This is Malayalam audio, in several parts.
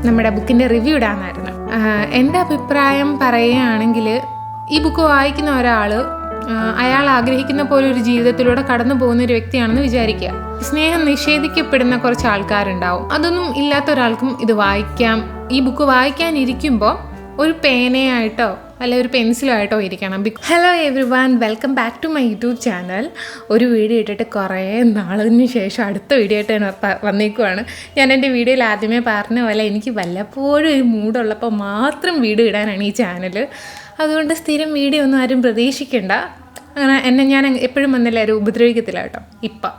നമ്മുടെ ബുക്കിൻ്റെ റിവ്യൂ ഇടാനായിരുന്നു. എൻ്റെ അഭിപ്രായം പറയുകയാണെങ്കിൽ ഈ ബുക്ക് വായിക്കുന്ന ഒരാൾ അയാൾ ആഗ്രഹിക്കുന്ന പോലെ ഒരു ജീവിതത്തിലൂടെ കടന്നു പോകുന്ന ഒരു വ്യക്തിയാണെന്ന് വിചാരിക്കുക. സ്നേഹം നിഷേധിക്കപ്പെടുന്ന കുറച്ച് ആൾക്കാരുണ്ടാവും. അതൊന്നും ഇല്ലാത്ത ഒരാൾക്കും ഇത് വായിക്കാം. ഈ ബുക്ക് വായിക്കാനിരിക്കുമ്പോൾ ഒരു പേനയായിട്ടോ അല്ലെ ഒരു പെൻസിലോ ആയിട്ടോ ഇരിക്കണം. Hello everyone, welcome back to my YouTube channel. ഒരു വീഡിയോ ഇട്ടിട്ട് കുറേ നാളിന് ശേഷം അടുത്ത വീഡിയോ ആയിട്ട് വന്നേക്കുവാണ്. ഞാൻ എൻ്റെ വീഡിയോയിൽ ആദ്യമേ പറഞ്ഞ പോലെ എനിക്ക് വല്ലപ്പോഴും ഒരു മൂഡുള്ളപ്പോൾ മാത്രം വീഡിയോ ഇടാനാണ് ഈ ചാനൽ. അതുകൊണ്ട് സ്ഥിരം വീഡിയോ ഒന്നും ആരും പ്രതീക്ഷിക്കേണ്ട. അങ്ങനെ ഞാൻ എപ്പോഴും വന്നില്ലാരും ഉപദ്രവിക്കത്തില്ല കേട്ടോ. ഇപ്പം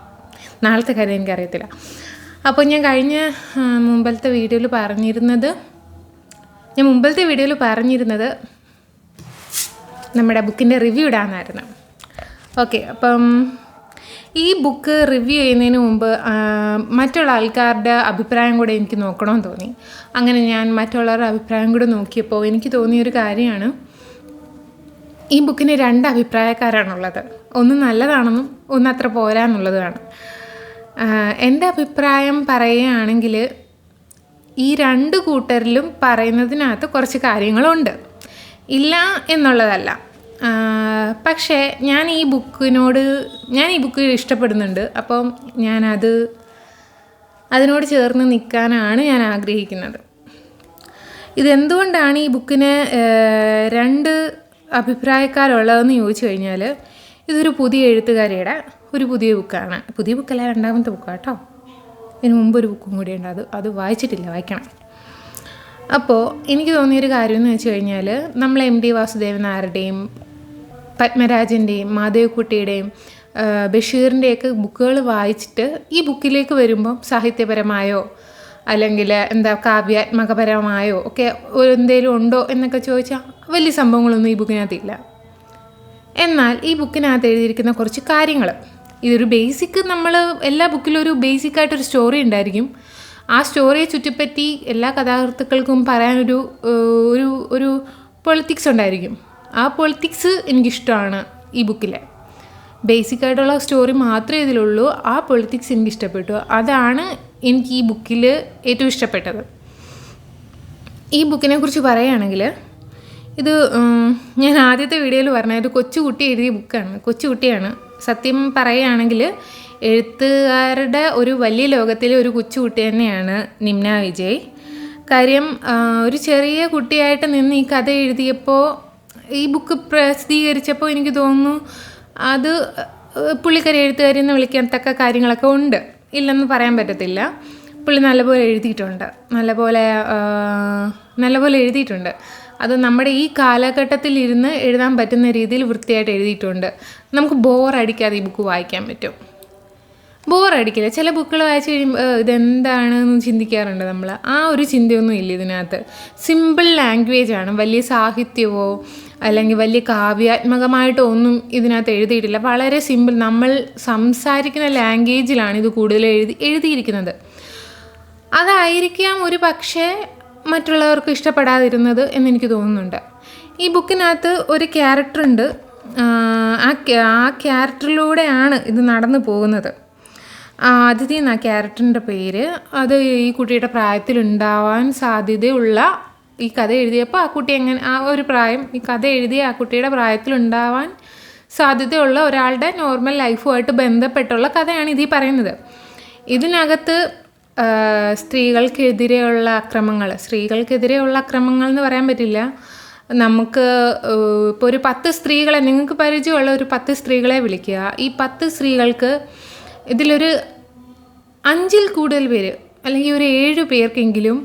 നാളത്തെ കാര്യം എനിക്കറിയത്തില്ല. അപ്പോൾ ഞാൻ മുമ്പത്തെ വീഡിയോയിൽ പറഞ്ഞിരുന്നത് നമ്മുടെ ബുക്കിൻ്റെ റിവ്യൂ ഇടാനായിരുന്നു. ഓക്കെ, അപ്പം ഈ ബുക്ക് റിവ്യൂ ചെയ്യുന്നതിന് മുമ്പ് മറ്റുള്ള ആൾക്കാരുടെ അഭിപ്രായം കൂടെ എനിക്ക് നോക്കണമെന്ന് തോന്നി. അങ്ങനെ ഞാൻ മറ്റുള്ളവരുടെ അഭിപ്രായം കൂടെ നോക്കിയപ്പോൾ എനിക്ക് തോന്നിയൊരു കാര്യമാണ്, ഈ ബുക്കിന് 2 അഭിപ്രായക്കാരാണുള്ളത്. ഒന്ന് നല്ലതാണെന്നും ഒന്ന് അത്ര പോരാന്നുള്ളതാണ്. എൻ്റെ അഭിപ്രായം പറയുകയാണെങ്കിൽ ഈ 2 കൂട്ടരിലും പറയുന്നതിനകത്ത് കുറച്ച് കാര്യങ്ങളുണ്ട്, ഇല്ല എന്നുള്ളതല്ല. പക്ഷേ ഞാൻ ഈ ബുക്ക് ഇഷ്ടപ്പെടുന്നുണ്ട്. അപ്പം അതിനോട് ചേർന്ന് നിൽക്കാനാണ് ഞാൻ ആഗ്രഹിക്കുന്നത്. ഇതെന്തുകൊണ്ടാണ് ഈ ബുക്കിന് 2 അഭിപ്രായക്കാരുള്ളതെന്ന് ചോദിച്ചു കഴിഞ്ഞാൽ, ഇതൊരു പുതിയ എഴുത്തുകാരിയുടെ ഒരു പുതിയ ബുക്കാണ്. പുതിയ ബുക്കല്ല, 2ാമത്തെ ബുക്കാണ് കേട്ടോ. ഇതിന് മുമ്പ് ഒരു ബുക്കും കൂടി ഉണ്ട്, അത് വായിച്ചിട്ടില്ല, വായിക്കണം. അപ്പോൾ എനിക്ക് തോന്നിയൊരു കാര്യം എന്ന് വെച്ച് കഴിഞ്ഞാൽ, നമ്മൾ MD വാസുദേവൻ നായരുടെയും പത്മരാജൻ്റെയും മാധവിക്കുട്ടിയുടെയും ബഷീറിൻ്റെയൊക്കെ ബുക്കുകൾ വായിച്ചിട്ട് ഈ ബുക്കിലേക്ക് വരുമ്പം സാഹിത്യപരമായോ അല്ലെങ്കിൽ കാവ്യാത്മകപരമായോ ഒക്കെ എന്തെങ്കിലും ഉണ്ടോ എന്നൊക്കെ ചോദിച്ചാൽ വലിയ സംഭവങ്ങളൊന്നും ഈ ബുക്കിനകത്തില്ല. എന്നാൽ ഈ ബുക്കിനകത്ത് എഴുതിയിരിക്കുന്ന കുറച്ച് കാര്യങ്ങൾ, ഇതൊരു ബേസിക്, എല്ലാ ബുക്കിലും ഒരു ബേസിക്കായിട്ടൊരു സ്റ്റോറി ഉണ്ടായിരിക്കും. ആ സ്റ്റോറിയെ ചുറ്റിപ്പറ്റി എല്ലാ കഥാകൃത്തുക്കൾക്കും പറയാനൊരു ഒരു പൊളിറ്റിക്സ് ഉണ്ടായിരിക്കും. ആ പൊളിറ്റിക്സ് എനിക്കിഷ്ടമാണ്. ഈ ബുക്കിലെ ബേസിക്കായിട്ടുള്ള സ്റ്റോറി മാത്രമേ ഇതിലുള്ളൂ. ആ പൊളിറ്റിക്സ് എനിക്കിഷ്ടപ്പെട്ടു. അതാണ് എനിക്ക് ഈ ബുക്കിൽ ഏറ്റവും ഇഷ്ടപ്പെട്ടത്. ഈ ബുക്കിനെ കുറിച്ച് പറയുകയാണെങ്കിൽ, ഇത് ഞാൻ ആദ്യത്തെ വീഡിയോയിൽ പറഞ്ഞ ഒരു കൊച്ചുകുട്ടി എഴുതിയ ബുക്കാണ്. കൊച്ചുകുട്ടിയാണ്. സത്യം പറയുകയാണെങ്കിൽ എഴുത്തുകാരുടെ ഒരു വലിയ ലോകത്തിലെ ഒരു കൊച്ചുകുട്ടി തന്നെയാണ് നിമ്ന വിജയ്. കാര്യം ഒരു ചെറിയ കുട്ടിയായിട്ട് നിന്ന് ഈ കഥ എഴുതിയപ്പോൾ, ഈ ബുക്ക് പ്രസിദ്ധീകരിച്ചപ്പോൾ എനിക്ക് തോന്നുന്നു അത് പുള്ളിക്കാരി എഴുത്തുകാരി എന്ന് വിളിക്കാൻ തക്ക കാര്യങ്ങളൊക്കെ ഉണ്ട്, ഇല്ലെന്ന് പറയാൻ പറ്റത്തില്ല. പുള്ളി നല്ലപോലെ എഴുതിയിട്ടുണ്ട്. അത് നമ്മുടെ ഈ കാലഘട്ടത്തിൽ ഇരുന്ന് എഴുതാൻ പറ്റുന്ന രീതിയിൽ വൃത്തിയായിട്ട് എഴുതിയിട്ടുണ്ട്. നമുക്ക് ബോറടിക്കാതെ ഈ ബുക്ക് വായിക്കാൻ പറ്റും. ബോറടിക്കില്ല. ചില ബുക്കുകൾ വായിച്ച് കഴിയുമ്പോൾ ഇതെന്താണെന്ന് ചിന്തിക്കാറുണ്ട് നമ്മൾ. ആ ഒരു ചിന്തയൊന്നും ഇല്ല ഇതിനകത്ത്. സിമ്പിൾ ലാംഗ്വേജാണ്. വലിയ സാഹിത്യമോ അല്ലെങ്കിൽ വലിയ കാവ്യാത്മകമായിട്ടോ ഒന്നും ഇതിനകത്ത് എഴുതിയിട്ടില്ല. വളരെ സിമ്പിൾ, നമ്മൾ സംസാരിക്കുന്ന ലാംഗ്വേജിലാണ് ഇത് കൂടുതൽ എഴുതിയിരിക്കുന്നത്. അതായിരിക്കാം ഒരു പക്ഷേ മറ്റുള്ളവർക്ക് ഇഷ്ടപ്പെടാതിരുന്നത് എന്നെനിക്ക് തോന്നുന്നുണ്ട്. ഈ ബുക്കിനകത്ത് ഒരു ക്യാരക്ടറുണ്ട്. ആ ക്യാരക്ടറിലൂടെയാണ് ഇത് നടന്നു പോകുന്നത്. അതിഥി എന്ന ക്യാരക്ടറിൻ്റെ പേര്. അത് ഈ കുട്ടിയുടെ പ്രായത്തിലുണ്ടാവാൻ സാധ്യതയുള്ള, ഈ കഥ എഴുതിയപ്പോൾ ആ കുട്ടി ഈ കഥ എഴുതിയ ആ കുട്ടിയുടെ പ്രായത്തിലുണ്ടാവാൻ സാധ്യതയുള്ള ഒരാളുടെ നോർമൽ ലൈഫുമായിട്ട് ബന്ധപ്പെട്ടുള്ള കഥയാണ് ഇതിൽ പറയുന്നത്. ഇതിനകത്ത് സ്ത്രീകൾക്കെതിരെയുള്ള അക്രമങ്ങൾ എന്ന് പറയാൻ പറ്റില്ല. നമുക്ക് ഇപ്പോൾ ഒരു 10 സ്ത്രീകളെ, നിങ്ങൾക്ക് പരിചയമുള്ള ഒരു 10 സ്ത്രീകളെ വിളിക്കുക. ഈ 10 സ്ത്രീകൾക്ക് ഇതിലൊരു 5-ൽ കൂടുതൽ പേര് അല്ലെങ്കിൽ ഒരു 7 പേർക്കെങ്കിലും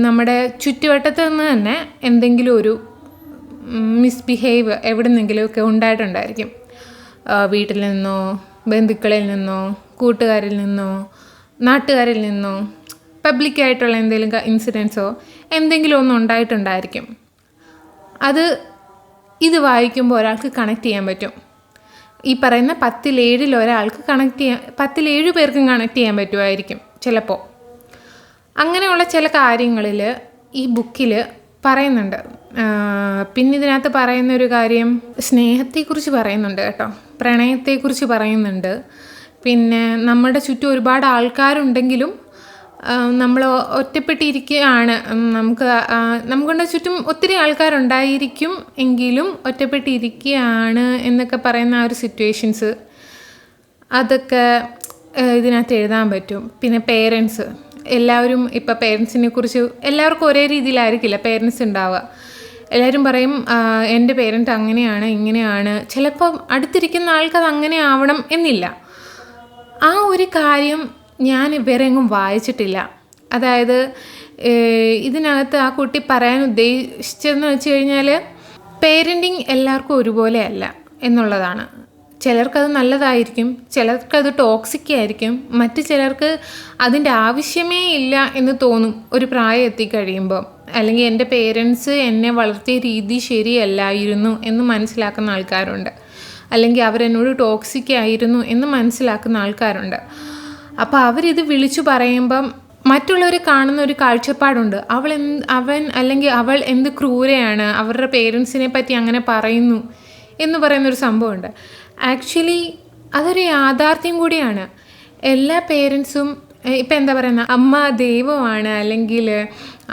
നമ്മുടെ ചുറ്റുവട്ടത്ത് നിന്ന് തന്നെ എന്തെങ്കിലും ഒരു മിസ്ബിഹേവ് എവിടെന്നെങ്കിലുമൊക്കെ ഉണ്ടായിട്ടുണ്ടായിരിക്കും. വീട്ടിൽ നിന്നോ, ബന്ധുക്കളിൽ നിന്നോ, കൂട്ടുകാരിൽ നിന്നോ, നാട്ടുകാരിൽ നിന്നോ, പബ്ലിക്കായിട്ടുള്ള എന്തെങ്കിലും ഇൻസിഡൻസോ എന്തെങ്കിലും ഒന്നും ഉണ്ടായിട്ടുണ്ടായിരിക്കും. ഇത് വായിക്കുമ്പോൾ ഒരാൾക്ക് കണക്ട് ചെയ്യാൻ പറ്റും. ഈ പറയുന്ന 10-ൽ 7-ൽ ഒരാൾക്ക് 10-ൽ 7 പേർക്കും കണക്ട് ചെയ്യാൻ പറ്റുമായിരിക്കും ചിലപ്പോൾ. അങ്ങനെയുള്ള ചില കാര്യങ്ങളിൽ ഈ ബുക്കിൽ പറയുന്നുണ്ട്. പിന്നെ ഇതിനകത്ത് പറയുന്നൊരു കാര്യം, സ്നേഹത്തെക്കുറിച്ച് പറയുന്നുണ്ട് കേട്ടോ, പ്രണയത്തെക്കുറിച്ച് പറയുന്നുണ്ട്. പിന്നെ നമ്മുടെ ചുറ്റും ഒരുപാട് ആൾക്കാരുണ്ടെങ്കിലും നമ്മൾ ഒറ്റപ്പെട്ടിരിക്കുകയാണ്, നമുക്കുള്ള ചുറ്റും ഒത്തിരി ആൾക്കാരുണ്ടായിരിക്കും എങ്കിലും ഒറ്റപ്പെട്ടിരിക്കുകയാണ് എന്നൊക്കെ പറയുന്ന ആ ഒരു സിറ്റുവേഷൻസ്, അതൊക്കെ ഇതിനകത്ത് എഴുതാൻ പറ്റും. പിന്നെ പേരൻസ്, എല്ലാവരും ഇപ്പോൾ പേരൻസിനെ കുറിച്ച് എല്ലാവർക്കും ഒരേ രീതിയിലായിരിക്കില്ല പേരൻസ് ഉണ്ടാവുക. എല്ലാവരും പറയും എൻ്റെ പേരൻറ്റ് അങ്ങനെയാണ് ഇങ്ങനെയാണ്. ചിലപ്പം അടുത്തിരിക്കുന്ന ആൾക്കത് അങ്ങനെ ആവണം എന്നില്ല. ആ ഒരു കാര്യം ഞാൻ വേറെ എങ്ങും വായിച്ചിട്ടില്ല. അതായത് ഇതിനകത്ത് ആ കുട്ടി പറയാൻ ഉദ്ദേശിച്ചതെന്ന് വെച്ച് കഴിഞ്ഞാൽ പേരൻറ്റിങ് എല്ലാവർക്കും ഒരുപോലെ അല്ല എന്നുള്ളതാണ്. ചിലർക്കത് നല്ലതായിരിക്കും, ചിലർക്കത് ടോക്സിക് ആയിരിക്കും, മറ്റു ചിലർക്ക് അതിൻ്റെ ആവശ്യമേ ഇല്ല എന്ന് തോന്നും ഒരു പ്രായം എത്തിക്കഴിയുമ്പോൾ. അല്ലെങ്കിൽ എൻ്റെ പേരൻസ് എന്നെ വളർത്തിയ രീതി ശരിയല്ലായിരുന്നു എന്ന് മനസ്സിലാക്കുന്ന ആൾക്കാരുണ്ട്, അല്ലെങ്കിൽ അവരെന്നോട് ടോക്സിക് ആയിരുന്നു എന്ന് മനസ്സിലാക്കുന്ന ആൾക്കാരുണ്ട്. അപ്പോൾ അവരിത് വിളിച്ചു പറയുമ്പം മറ്റുള്ളവർ കാണുന്ന ഒരു കാഴ്ചപ്പാടുണ്ട്. അവൻ അല്ലെങ്കിൽ അവൾ എന്ത് ക്രൂരയാണ്, അവരുടെ പേരൻസിനെ പറ്റി അങ്ങനെ പറയുന്നു എന്ന് പറയുന്നൊരു സംഭവമുണ്ട്. ആക്ച്വലി അതൊരു യാഥാർത്ഥ്യം കൂടിയാണ്. എല്ലാ പേരൻസും ഇപ്പം എന്താ പറയുന്ന, അമ്മ ദൈവമാണ് അല്ലെങ്കിൽ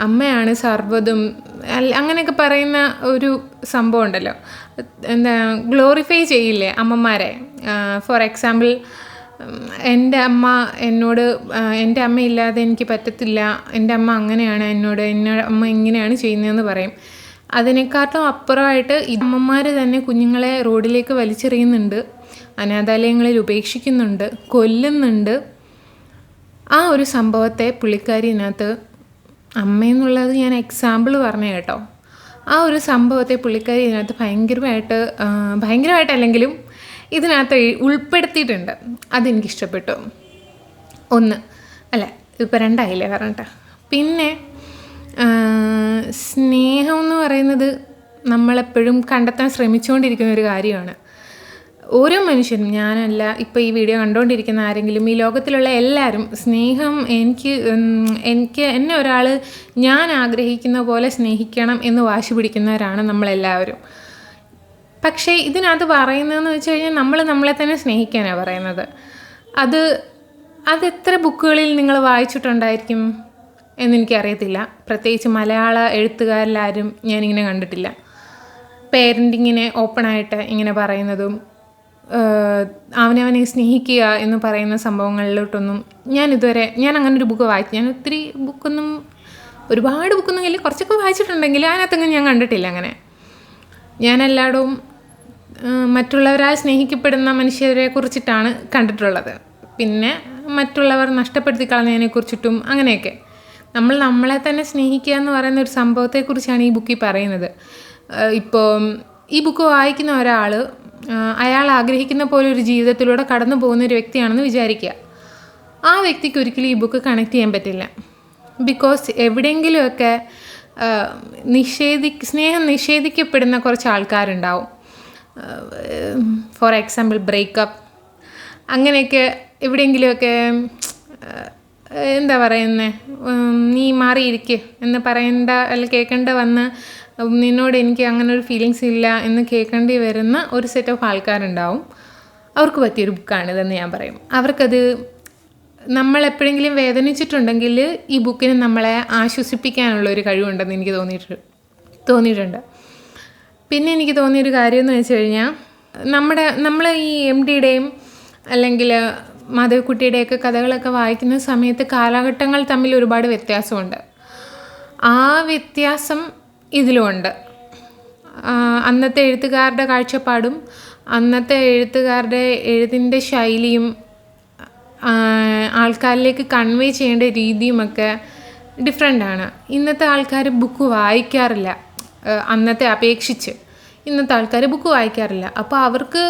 അമ്മയാണ് സർവ്വതും അങ്ങനെയൊക്കെ പറയുന്ന ഒരു സംഭവം ഉണ്ടല്ലോ. എന്താ ഗ്ലോറിഫൈ ചെയ്യില്ലേ അമ്മമാരെ. ഫോർ എക്സാമ്പിൾ, എൻ്റെ അമ്മ എന്നോട് എൻ്റെ അമ്മ ഇല്ലാതെ എനിക്ക് പറ്റത്തില്ല, എൻ്റെ അമ്മ അങ്ങനെയാണ് എന്നോട് അമ്മ ഇങ്ങനെയാണ് ചെയ്യുന്നതെന്ന് പറയും. അതിനെക്കാട്ടും അപ്പുറമായിട്ട് ഈ അമ്മമാർ തന്നെ കുഞ്ഞുങ്ങളെ റോഡിലേക്ക് വലിച്ചെറിയുന്നുണ്ട്, അനാഥാലയങ്ങളിൽ ഉപേക്ഷിക്കുന്നുണ്ട്, കൊല്ലുന്നുണ്ട്. ആ ഒരു സംഭവത്തെ പുള്ളിക്കാരി ഇതിനകത്ത്, അമ്മയെന്നുള്ളത് ഞാൻ എക്സാമ്പിൾ പറഞ്ഞു കേട്ടോ, ആ ഒരു സംഭവത്തെ പുള്ളിക്കാരി ഇതിനകത്ത് ഭയങ്കരമായിട്ടല്ലെങ്കിലും ഇതിനകത്ത് ഉൾപ്പെടുത്തിയിട്ടുണ്ട്. അതെനിക്കിഷ്ടപ്പെട്ടു. ഒന്ന് അല്ല, ഇപ്പോൾ രണ്ടായില്ലേ പറഞ്ഞിട്ട്. പിന്നെ സ്നേഹം എന്ന് പറയുന്നത് നമ്മളെപ്പോഴും കണ്ടെത്താൻ ശ്രമിച്ചുകൊണ്ടിരിക്കുന്ന ഒരു കാര്യമാണ്. ഓരോ മനുഷ്യനും, ഞാനല്ല, ഇപ്പോൾ ഈ വീഡിയോ കണ്ടുകൊണ്ടിരിക്കുന്ന ആരെങ്കിലും, ഈ ലോകത്തിലുള്ള എല്ലാവരും സ്നേഹം എന്നെ ഒരാൾ ഞാൻ ആഗ്രഹിക്കുന്ന പോലെ സ്നേഹിക്കണം എന്ന് വാശി പിടിക്കുന്നവരാണ് നമ്മളെല്ലാവരും. പക്ഷേ ഇതിനകത്ത് പറയുന്നതെന്ന് വെച്ച് കഴിഞ്ഞാൽ നമ്മളെ തന്നെ സ്നേഹിക്കാനാണ് പറയുന്നത്. അതെത്ര ബുക്കുകളിൽ നിങ്ങൾ വായിച്ചിട്ടുണ്ടായിരിക്കും എന്നെനിക്കറിയത്തില്ല. പ്രത്യേകിച്ച് മലയാള എഴുത്തുകാരിലാരും ഞാനിങ്ങനെ കണ്ടിട്ടില്ല പേരൻറ്റിങ്ങിനെ ഓപ്പണായിട്ട് ഇങ്ങനെ പറയുന്നതും അവനവനെ സ്നേഹിക്കുക എന്ന് പറയുന്ന സംഭവങ്ങളിലോട്ടൊന്നും ഞാൻ അങ്ങനൊരു ബുക്ക് വായിച്ചു. ഞാൻ ഒത്തിരി ഒരുപാട് ബുക്കൊന്നും ഇല്ല, കുറച്ചൊക്കെ വായിച്ചിട്ടുണ്ടെങ്കിൽ അതിനകത്തൊന്നും ഞാൻ കണ്ടിട്ടില്ല. അങ്ങനെ ഞാനെല്ലായിടവും മറ്റുള്ളവരാൽ സ്നേഹിക്കപ്പെടുന്ന മനുഷ്യരെ കുറിച്ചിട്ടാണ് കണ്ടിട്ടുള്ളത്. പിന്നെ മറ്റുള്ളവർ നഷ്ടപ്പെടുത്തി കളഞ്ഞതിനെക്കുറിച്ചിട്ടും അങ്ങനെയൊക്കെ. നമ്മളെ തന്നെ സ്നേഹിക്കുക എന്ന് പറയുന്ന ഒരു സംഭവത്തെക്കുറിച്ചാണ് ഈ ബുക്കിൽ പറയുന്നത്. ഇപ്പോൾ ഈ ബുക്ക് വായിക്കുന്ന ഒരാൾ അയാൾ ആഗ്രഹിക്കുന്ന പോലെ ഒരു ജീവിതത്തിലൂടെ കടന്നു പോകുന്ന ഒരു വ്യക്തിയാണെന്ന് വിചാരിക്കുക. ആ വ്യക്തിക്ക് ഒരിക്കലും ഈ ബുക്ക് കണക്ട് ചെയ്യാൻ പറ്റില്ല. ബിക്കോസ് എവിടെയെങ്കിലുമൊക്കെ സ്നേഹം നിഷേധിക്കപ്പെടുന്ന കുറച്ച് ആൾക്കാരുണ്ടാവും. ഫോർ എക്സാമ്പിൾ ബ്രേക്കപ്പ്, അങ്ങനെയൊക്കെ എവിടെയെങ്കിലുമൊക്കെ എന്താ പറയുന്നത്, നീ മാറിയിരിക്കുക എന്ന് പറയേണ്ട അല്ലെങ്കിൽ കേൾക്കേണ്ട വന്ന് നിന്നോട് എനിക്ക് അങ്ങനെ ഒരു ഫീലിങ്സ് ഇല്ല എന്ന് കേൾക്കേണ്ടി വരുന്ന ഒരു സെറ്റ് ഓഫ് ആൾക്കാരുണ്ടാവും. അവർക്ക് പറ്റിയൊരു ബുക്കാണിതെന്ന് ഞാൻ പറയും. അവർക്കത് നമ്മളെപ്പോഴെങ്കിലും വേദനിച്ചിട്ടുണ്ടെങ്കിൽ ഈ ബുക്കിന് നമ്മളെ ആശ്വസിപ്പിക്കാനുള്ള ഒരു കഴിവുണ്ടെന്ന് എനിക്ക് തോന്നിയിട്ടുണ്ട്. പിന്നെ എനിക്ക് തോന്നിയൊരു കാര്യമെന്ന് വെച്ച് കഴിഞ്ഞാൽ, നമ്മൾ ഈ MDയുടെയും അല്ലെങ്കിൽ മാധവിക്കുട്ടിയുടെയൊക്കെ കഥകളൊക്കെ വായിക്കുന്ന സമയത്ത് കാലഘട്ടങ്ങൾ തമ്മിൽ ഒരുപാട് വ്യത്യാസമുണ്ട്. ആ വ്യത്യാസം ഇതിലുമുണ്ട്. അന്നത്തെ എഴുത്തുകാരുടെ കാഴ്ചപ്പാടും അന്നത്തെ എഴുത്തുകാരുടെ എഴുത്തിൻ്റെ ശൈലിയും ആൾക്കാരിലേക്ക് കൺവേ ചെയ്യേണ്ട രീതിയുമൊക്കെ ഡിഫറെൻ്റാണ്. ഇന്നത്തെ ആൾക്കാർ ബുക്ക് വായിക്കാറില്ല, അന്നത്തെ അപേക്ഷിച്ച് ഇന്നത്തെ ആൾക്കാർ ബുക്ക് വായിക്കാറില്ല. അപ്പോൾ അവർക്ക്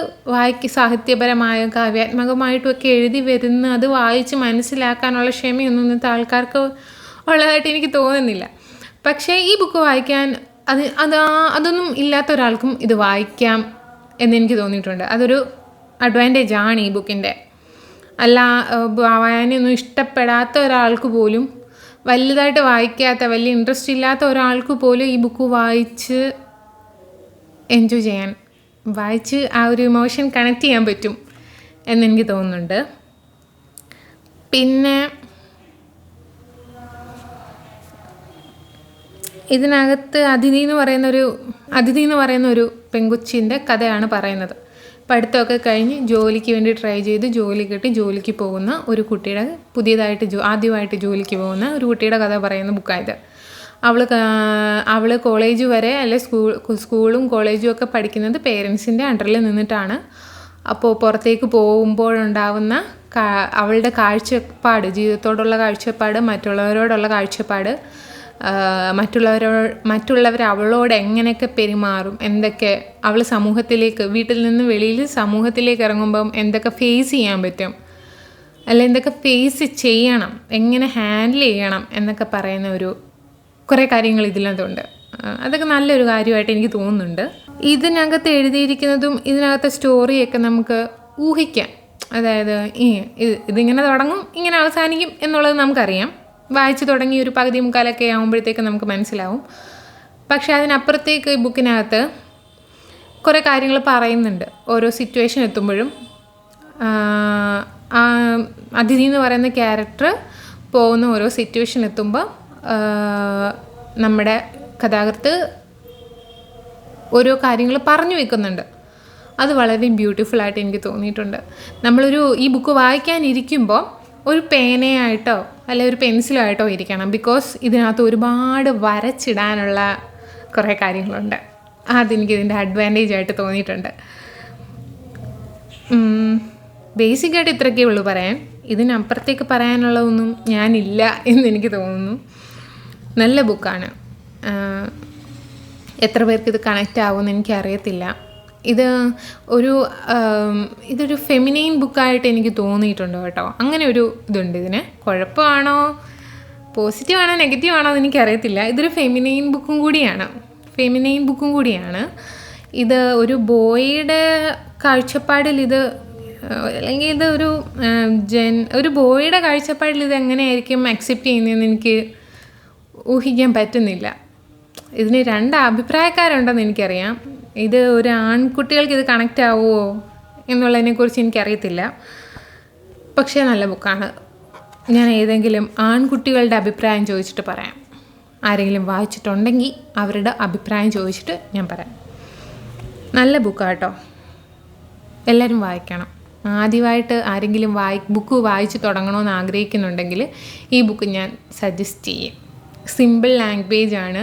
സാഹിത്യപരമായ കാവ്യാത്മകമായിട്ടുമൊക്കെ എഴുതി വരുന്ന അത് വായിച്ച് മനസ്സിലാക്കാനുള്ള ക്ഷമയൊന്നും ഇന്നത്തെ ആൾക്കാർക്ക് ഉള്ളതായിട്ട് എനിക്ക് തോന്നുന്നില്ല. പക്ഷേ ഈ ബുക്ക് വായിക്കാൻ അതൊന്നും ഇല്ലാത്ത ഒരാൾക്കും ഇത് വായിക്കാം എന്നെനിക്ക് തോന്നിയിട്ടുണ്ട്. അതൊരു അഡ്വാൻറ്റേജാണ് ഈ ബുക്കിൻ്റെ. വായനയൊന്നും ഇഷ്ടപ്പെടാത്ത ഒരാൾക്ക് പോലും, വലുതായിട്ട് വായിക്കാത്ത, വലിയ ഇൻട്രസ്റ്റ് ഇല്ലാത്ത ഒരാൾക്ക് പോലും ഈ ബുക്ക് വായിച്ച് എൻജോയ് ചെയ്യാൻ, വായിച്ച് ആ ഒരു ഇമോഷൻ കണക്ട് ചെയ്യാൻ പറ്റും എന്നെനിക്ക് തോന്നുന്നുണ്ട്. പിന്നെ ഇതിനകത്ത് അതിഥി എന്ന് പറയുന്ന ഒരു പെങ്കൊച്ചിൻ്റെ കഥയാണ് പറയുന്നത്. പഠിത്തമൊക്കെ കഴിഞ്ഞ് ജോലിക്ക് വേണ്ടി ട്രൈ ചെയ്ത് ജോലി കിട്ടി ജോലിക്ക് പോകുന്ന ഒരു കുട്ടിയുടെ ആദ്യമായിട്ട് ജോലിക്ക് പോകുന്ന ഒരു കുട്ടിയുടെ കഥ പറയുന്ന ബുക്കായത്. അവൾ കോളേജ് വരെ സ്കൂളും കോളേജും ഒക്കെ പഠിക്കുന്നത് പേരൻസിൻ്റെ അണ്ടറിൽ നിന്നിട്ടാണ്. അപ്പോൾ പുറത്തേക്ക് പോകുമ്പോഴുണ്ടാവുന്ന അവളുടെ കാഴ്ചപ്പാട്, ജീവിതത്തോടുള്ള കാഴ്ചപ്പാട്, മറ്റുള്ളവരോടുള്ള കാഴ്ചപ്പാട്, മറ്റുള്ളവർ അവളോട് എങ്ങനെയൊക്കെ പെരുമാറും, എന്തൊക്കെ അവൾ വീട്ടിൽ നിന്ന് വെളിയിൽ സമൂഹത്തിലേക്ക് ഇറങ്ങുമ്പം എന്തൊക്കെ ഫേസ് ചെയ്യാൻ പറ്റും, അല്ല എന്തൊക്കെ ഫേസ് ചെയ്യണം, എങ്ങനെ ഹാൻഡിൽ ചെയ്യണം എന്നൊക്കെ പറയുന്ന കുറേ കാര്യങ്ങൾ ഇതിനകത്തുണ്ട്. അതൊക്കെ നല്ലൊരു കാര്യമായിട്ട് എനിക്ക് തോന്നുന്നുണ്ട്. ഇതിനകത്ത് എഴുതിയിരിക്കുന്നതും ഇതിനകത്തെ സ്റ്റോറിയൊക്കെ നമുക്ക് ഊഹിക്കാം. അതായത് ഇതിങ്ങനെ തുടങ്ങും ഇങ്ങനെ അവസാനിക്കും എന്നുള്ളത് നമുക്കറിയാം. വായിച്ചു തുടങ്ങി ഒരു പകുതി മുക്കാലൊക്കെ ആകുമ്പോഴത്തേക്ക് നമുക്ക് മനസ്സിലാവും. പക്ഷേ അതിനപ്പുറത്തേക്ക് ഈ ബുക്കിനകത്ത് കുറേ കാര്യങ്ങൾ പറയുന്നുണ്ട്. ഓരോ സിറ്റുവേഷൻ എത്തുമ്പോഴും അതിഥി എന്ന് പറയുന്ന ക്യാരക്ടർ പോകുന്ന ഓരോ സിറ്റുവേഷൻ എത്തുമ്പോൾ നമ്മുടെ കഥാകൃത്ത് ഓരോ കാര്യങ്ങൾ പറഞ്ഞു വെക്കുന്നുണ്ട്. അത് വളരെ ബ്യൂട്ടിഫുള്ളായിട്ട് എനിക്ക് തോന്നിയിട്ടുണ്ട്. ഈ ബുക്ക് വായിക്കാനിരിക്കുമ്പോൾ ഒരു പേനയായിട്ടോ അല്ലെ ഒരു പെൻസിലോ ആയിട്ടോ ഇരിക്കണം. ബിക്കോസ് ഇതിനകത്ത് ഒരുപാട് വരച്ചിടാനുള്ള കുറേ കാര്യങ്ങളുണ്ട്. അതെനിക്കിതിൻ്റെ അഡ്വാൻറ്റേജ് ആയിട്ട് തോന്നിയിട്ടുണ്ട്. ബേസിക്കായിട്ട് ഇത്രയൊക്കെ ഉള്ളൂ പറയാൻ. ഇതിനപ്പുറത്തേക്ക് പറയാനുള്ളതൊന്നും ഞാനില്ല എന്നെനിക്ക് തോന്നുന്നു. നല്ല ബുക്കാണ്. എത്ര പേർക്ക് ഇത് കണക്റ്റ് ആവുമെന്ന് എനിക്കറിയത്തില്ല. ഇതൊരു ഫെമിനൈൻ ബുക്കായിട്ട് എനിക്ക് തോന്നിയിട്ടുണ്ട് കേട്ടോ. അങ്ങനെ ഒരു ഇതുണ്ട് ഇതിന്. കുഴപ്പമാണോ പോസിറ്റീവാണോ നെഗറ്റീവാണോ എന്ന് എനിക്കറിയത്തില്ല. ഇതൊരു ഫെമിനൈൻ ബുക്കും കൂടിയാണ്. ഇത് ഒരു ബോയുടെ കാഴ്ചപ്പാടിൽ അല്ലെങ്കിൽ ഇത് ഒരു ബോയുടെ കാഴ്ചപ്പാടിൽ ഇത് എങ്ങനെയായിരിക്കും അക്സെപ്റ്റ് ചെയ്യുന്നതെന്ന് എനിക്ക് ഊഹിക്കാൻ പറ്റുന്നില്ല. ഇതിന് 2 അഭിപ്രായക്കാരുണ്ടെന്ന് എനിക്കറിയാം. ഇത് ഒരു ആൺകുട്ടികൾക്ക് ഇത് കണക്റ്റ് ആവുമോ എന്നുള്ളതിനെക്കുറിച്ച് എനിക്കറിയത്തില്ല. പക്ഷേ നല്ല ബുക്കാണ്. ഞാൻ ഏതെങ്കിലും ആൺകുട്ടികളുടെ അഭിപ്രായം ചോദിച്ചിട്ട് പറയാം. ആരെങ്കിലും വായിച്ചിട്ടുണ്ടെങ്കിൽ അവരുടെ അഭിപ്രായം ചോദിച്ചിട്ട് ഞാൻ പറയാം. നല്ല ബുക്കാട്ടോ, എല്ലാവരും വായിക്കണം. ആദ്യമായിട്ട് ആരെങ്കിലും ബുക്ക് വായിച്ച് തുടങ്ങണമെന്ന് ആഗ്രഹിക്കുന്നുണ്ടെങ്കിൽ ഈ ബുക്ക് ഞാൻ സജസ്റ്റ് ചെയ്യും. സിമ്പിൾ ലാംഗ്വേജാണ്.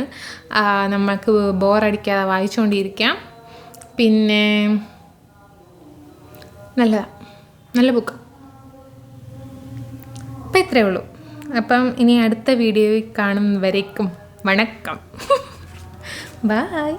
നമുക്ക് ബോറടിക്കാതെ വായിച്ചുകൊണ്ടിരിക്കാം. പിന്നെ നല്ല ബുക്ക്. അപ്പം ഇത്രയേ ഉള്ളൂ. അപ്പം ഇനി അടുത്ത വീഡിയോയിൽ കാണുന്നവരേക്കും വണക്കം. ബായ്.